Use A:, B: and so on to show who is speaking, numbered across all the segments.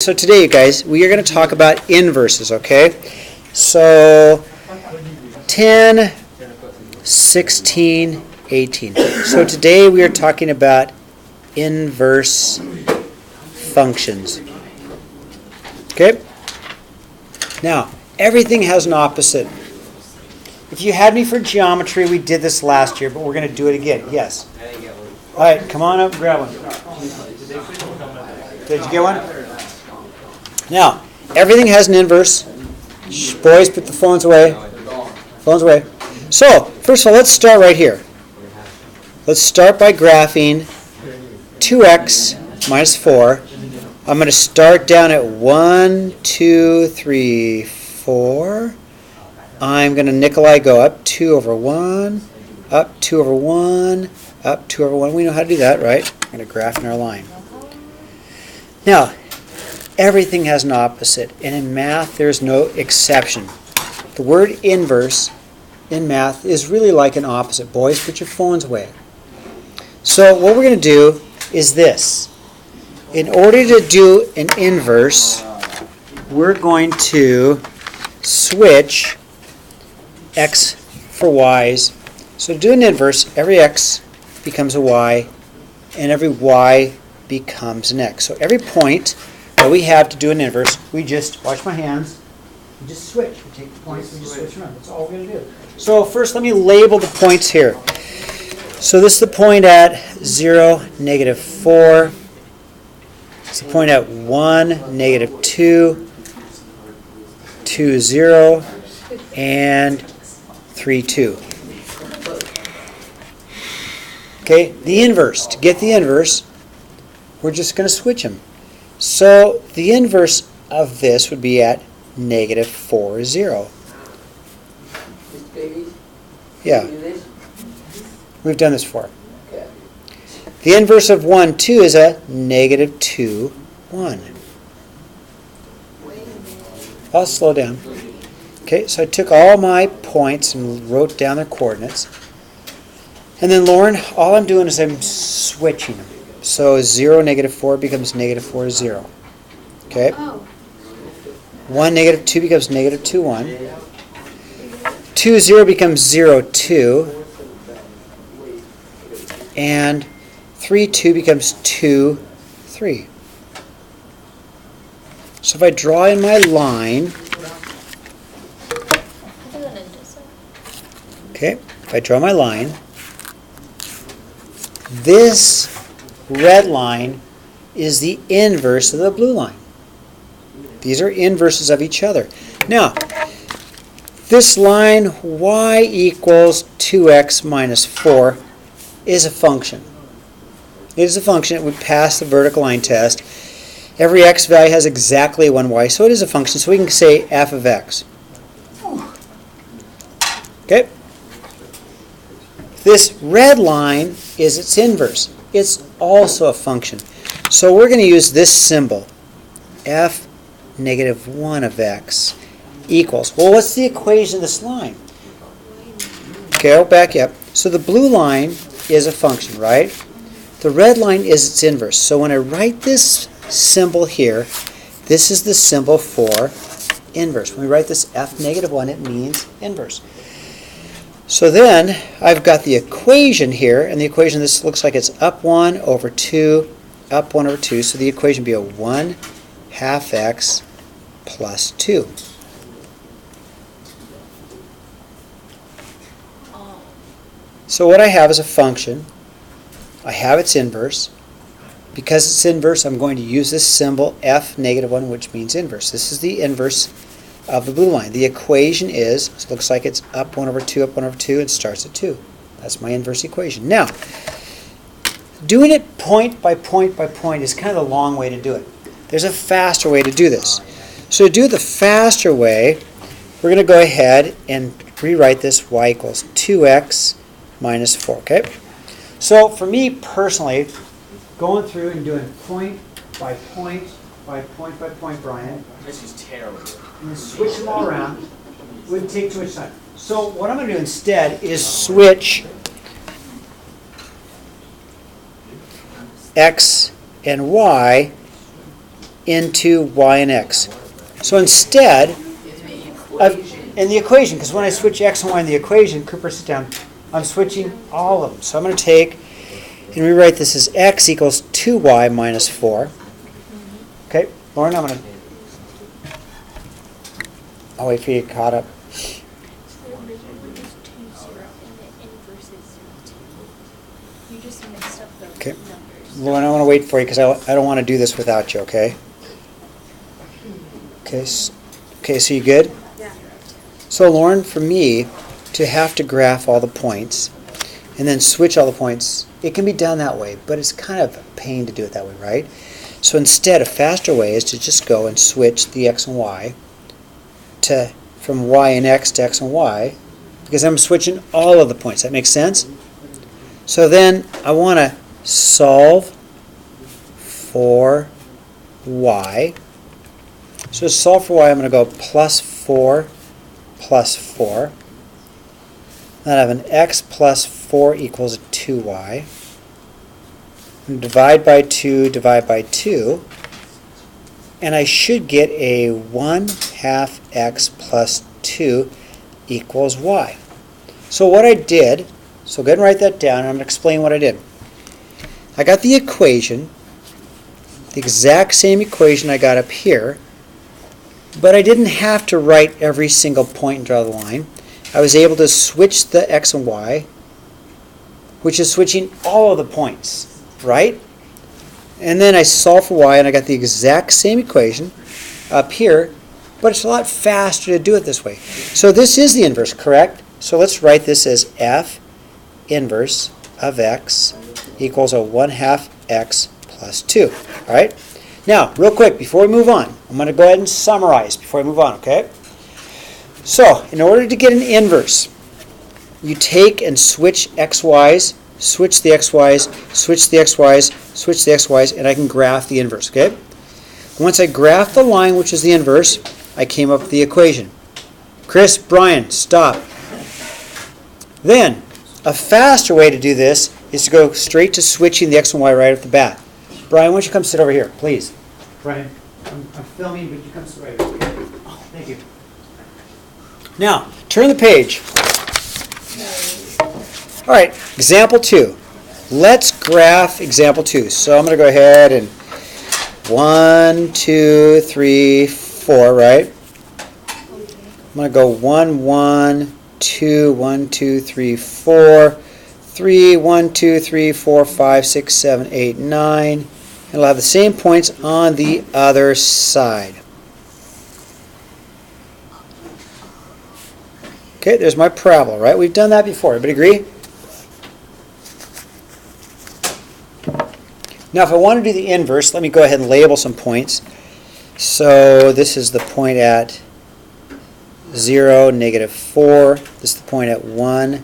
A: So today, you guys, we are going to talk about inverses, okay? So 10, 16, 18. So today we are talking about inverse functions. Okay? Now, everything has an opposite. If you had me for geometry, we did this last year, but we're going to do it again. Yes? All right, come on up, grab one. Did you get one? Now, everything has an inverse. Shh, boys, put the phones away. Phones away. So, first of all, let's start right here. Let's start by graphing 2x minus 4. I'm going to start down at 1, 2, 3, 4. I'm going to nickel-I go up 2 over 1, up 2 over 1, up 2 over 1. We know how to do that, right? We're going to graph in our line. Now, everything has an opposite, and in math there's no exception. The word inverse in math is really like an opposite. Boys, put your phones away. So what we're going to do is this. In order to do an inverse, we're going to switch x for y's. So to do an inverse, every x becomes a y, and every y becomes an x. So every point that we have to do an inverse, we just, watch my hands, we just switch. We take the points and we just switch around. That's all we're going to do. So first let me label the points here. So this is the point at 0, negative 4. It's the point at 1, negative 2, 2, 0, and 3, 2. Okay, the inverse. To get the inverse, we're just going to switch them. So the inverse of this would be at negative 4, 0. Yeah. We've done this before. The inverse of 1, 2 is a negative 2, 1. I'll slow down. Okay, so I took all my points and wrote down their coordinates. And then, Lauren, all I'm doing is I'm switching them. So 0, negative 4 becomes negative 4, 0. Okay? 1, negative 2 becomes negative 2, 1. 2, 0 becomes 0, 2. And 3, 2 becomes 2, 3. So if I draw in my line, okay, if I draw my line, this red line is the inverse of the blue line. These are inverses of each other. Now, this line y equals 2x minus 4 is a function. It is a function. It would pass the vertical line test. Every x value has exactly one y, so it is a function. So we can say f of x. Okay? This red line is its inverse. It's also a function. So we're going to use this symbol, f negative 1 of x equals. Well, what's the equation of this line? Okay, I'll back you up. So the blue line is a function, right? The red line is its inverse. So when I write this symbol here, this is the symbol for inverse. When we write this f negative 1, it means inverse. So then I've got the equation here, and the equation, this looks like it's up 1 over 2, up 1 over 2. So the equation would be a 1 half x plus 2. So what I have is a function. I have its inverse. Because it's inverse, I'm going to use this symbol f negative 1, which means inverse. This is the inverse of the blue line. The equation is, it looks like it's up 1 over 2, up 1 over 2, and starts at 2. That's my inverse equation. Now, doing it point by point by point is kind of a long way to do it. There's a faster way to do this. So to do the faster way, we're going to go ahead and rewrite this y equals 2x minus 4. Okay? So for me personally, going through and doing point by point by point by point, Brian.
B: This is terrible.
A: And then switch them all around. Wouldn't take too much time. So what I'm going to do instead is switch x and y into y and x. So instead of in the equation, because when I switch x and y in the equation, Cooper, sit down, I'm switching all of them. So I'm going to take and rewrite this as x equals 2y minus 4. Okay, Lauren, I'll wait for you to get caught up. Okay, Lauren, I want to wait for you because I don't want to do this without you, okay? Okay, so you good?
B: Yeah.
A: So Lauren, for me to have to graph all the points and then switch all the points, it can be done that way, but it's kind of a pain to do it that way, right? So instead, a faster way is to just go and switch the x and y from y and x to x and y, because I'm switching all of the points. That makes sense? So then I want to solve for y. So to solve for y, I'm going to go plus 4 plus 4. Then I have an x plus 4 equals 2y. Divide by 2, divide by 2. And I should get a 1/2 x plus 2 equals y. So what I did, so go ahead and write that down, and I'm going to explain what I did. I got the equation, the exact same equation I got up here, but I didn't have to write every single point and draw the line. I was able to switch the x and y, which is switching all of the points, right? And then I solved for y, and I got the exact same equation up here, but it's a lot faster to do it this way. So this is the inverse, correct? So let's write this as f inverse of x equals a 1/2 x plus 2. All right? Now, real quick, before we move on, I'm going to go ahead and summarize before we move on, okay? So, in order to get an inverse, you take and switch xy's, switch the xy's, switch the xy's, switch the xy's, and I can graph the inverse, okay? Once I graph the line, which is the inverse, I came up with the equation. Chris, Brian, stop. Then, a faster way to do this is to go straight to switching the x and y right off the bat. Brian, why don't you come sit over here, please? Brian, I'm filming, but you come sit right over here. Oh, thank you. Now, turn the page. All right, example 2. Let's graph example 2. So I'm going to go ahead and 1, 2, 3, 4, right? I'm going to go 1, 1, 2, 1, 2, 3, 4, 3, 1, 2, 3, 4, 5, 6, 7, 8, 9. And I'll have the same points on the other side. Okay, there's my parabola, right? We've done that before. Everybody agree? Now, if I want to do the inverse, let me go ahead and label some points. So this is the point at 0, -4. This is the point at 1,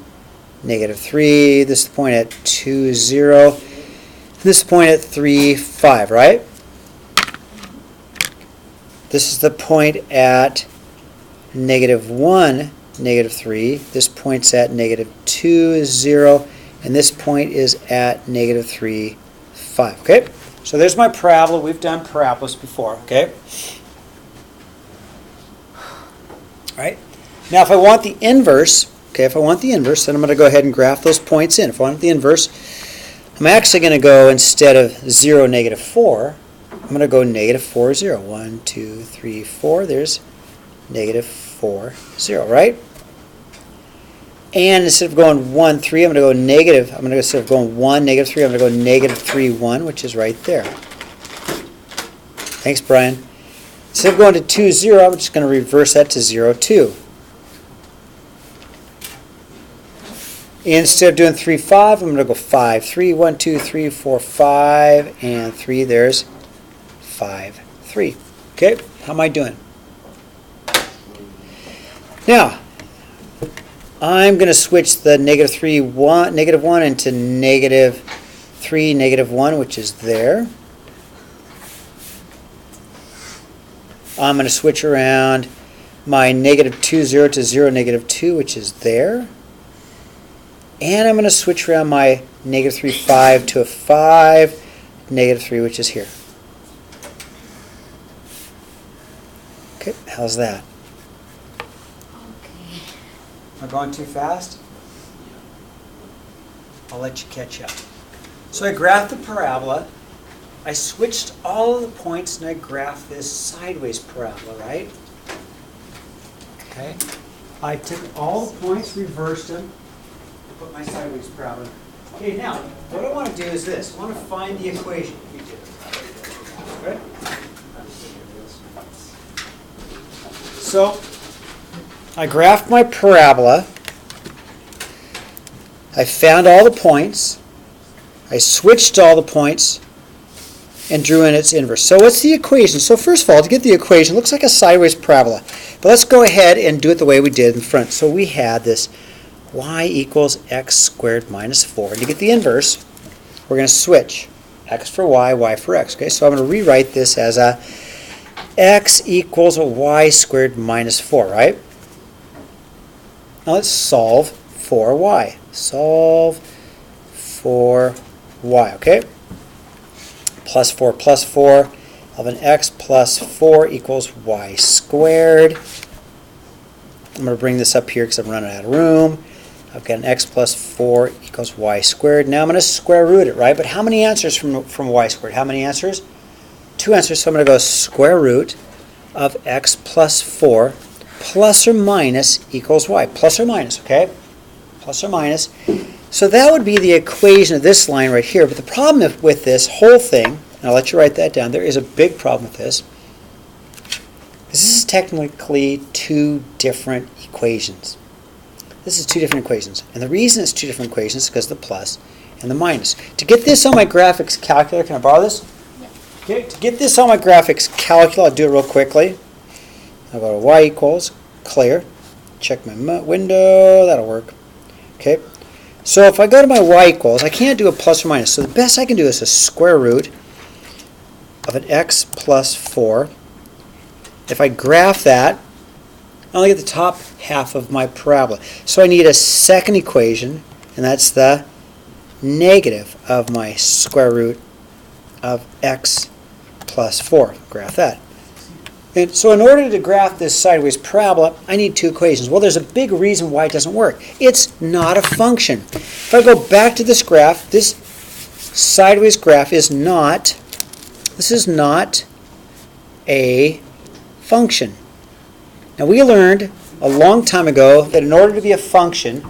A: -3. This is the point at 2, 0. This is the point at 3, 5, right? This is the point at -1, -3. This point's at -2, 0. And this point is at -3, 5. Okay? So there's my parabola. We've done parabolas before. Okay? All right? Now, if I want the inverse, then I'm going to go ahead and graph those points in. If I want the inverse, I'm actually going to go, instead of 0, -4, I'm going to go -4, 0. 1, 2, 3, 4. There's -4, 0, right? And instead of going 1, 3, instead of going 1, -3, I'm going to go -3, 1, which is right there. Thanks, Brian. Instead of going to 2, 0, I'm just going to reverse that to 0, 2. Instead of doing 3, 5, I'm going to go 5, 3, 1, 2, 3, 4, 5, and 3. There's 5, 3. Okay, how am I doing? Now, I'm going to switch the -3, 1, -1 into -3, -1, which is there. I'm going to switch around my -2, 0 to 0, -2, which is there. And I'm going to switch around my -3, 5 to a 5, -3, which is here. Okay, how's that?
B: Okay.
A: Am I going too fast? I'll let you catch up. So I graphed the parabola. I switched all of the points and I graphed this sideways parabola, right? Okay. I took all the points, reversed them, put my sideways parabola. Okay, now, what I want to do is this. I want to find the equation. Right? So, I graphed my parabola. I found all the points. I switched all the points and drew in its inverse. So what's the equation? So first of all, to get the equation, it looks like a sideways parabola. But let's go ahead and do it the way we did in front. So we had this y equals x squared minus 4. And to get the inverse, we're going to switch x for y for x. Okay, so I'm going to rewrite this as a x equals a y squared minus 4, right? Now let's solve for y. Solve for y, okay? Plus 4, of an x plus 4 equals y squared. I'm going to bring this up here because I'm running out of room. I've got an x plus 4 equals y squared. Now I'm going to square root it, right? But how many answers from y squared? How many answers? 2 answers, so I'm going to go square root of x plus 4 plus or minus equals y. Plus or minus, okay? Plus or minus. So that would be the equation of this line right here. But the problem with this whole thing, and I'll let you write that down, there is a big problem with this. This is technically 2 different equations. This is 2 different equations. And the reason it's 2 different equations is because of the plus and the minus. To get this on my graphics calculator, can I borrow this?
B: Yeah.
A: Okay, to get this on my graphics calculator, I'll do it real quickly. I'll go to y equals, clear. Check my window, that'll work. Okay, so if I go to my y equals, I can't do a plus or minus. So the best I can do is a square root of an x plus 4. If I graph that, I only get the top half of my parabola. So I need a second equation, and that's the negative of my square root of x plus 4. Graph that. And so in order to graph this sideways parabola, I need 2 equations. Well, there's a big reason why it doesn't work. It's not a function. If I go back to this graph, this sideways graph is not a function. Now we learned a long time ago that in order to be a function,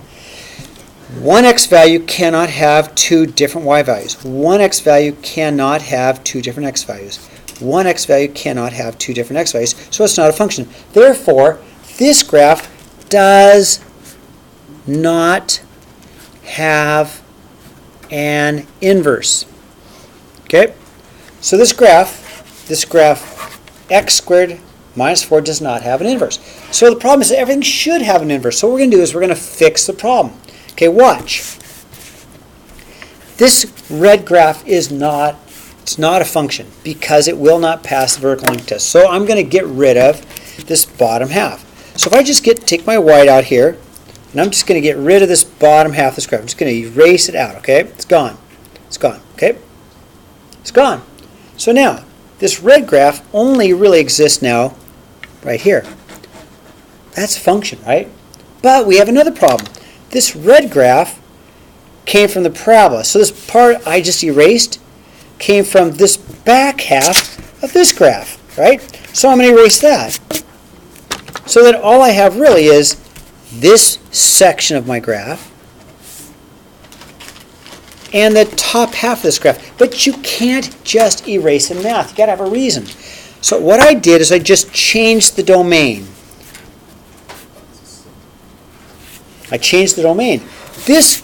A: one x value cannot have 2 different y values. One x value cannot have 2 different x values. One x value cannot have 2 different x values, so it's not a function. Therefore, this graph does not have an inverse. Okay? So this graph, x squared minus 4 does not have an inverse. So the problem is that everything should have an inverse. So what we're going to do is we're going to fix the problem. Okay, watch. This red graph is not a function because it will not pass the vertical length test. So I'm going to get rid of this bottom half. So if I just take my white out here, and I'm just going to get rid of this bottom half of this graph. I'm just going to erase it out, okay? It's gone. It's gone, okay? It's gone. So now, this red graph only really exists now right here. That's a function, right? But we have another problem. This red graph came from the parabola. So this part I just erased came from this back half of this graph, right? So I'm going to erase that. So that all I have really is this section of my graph and the top half of this graph. But you can't just erase in math. You've got to have a reason. So what I did is I just changed the domain. I changed the domain. This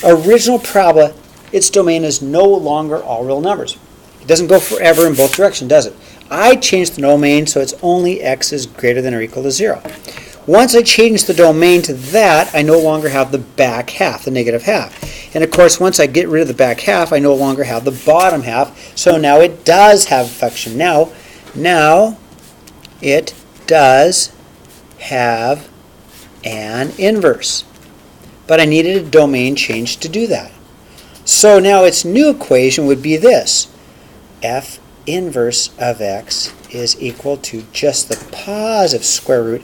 A: original parabola, its domain is no longer all real numbers. It doesn't go forever in both directions, does it? I changed the domain so it's only x is greater than or equal to 0. Once I change the domain to that, I no longer have the back half, the negative half. And of course, once I get rid of the back half, I no longer have the bottom half. So now it does have a function. Now it does have an inverse. But I needed a domain change to do that. So now its new equation would be this. F inverse of x is equal to just the positive square root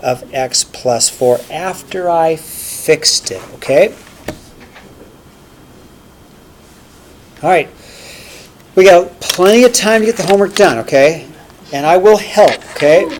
A: of x plus 4 after I fixed it, okay? All right, we got plenty of time to get the homework done, okay? And I will help, okay?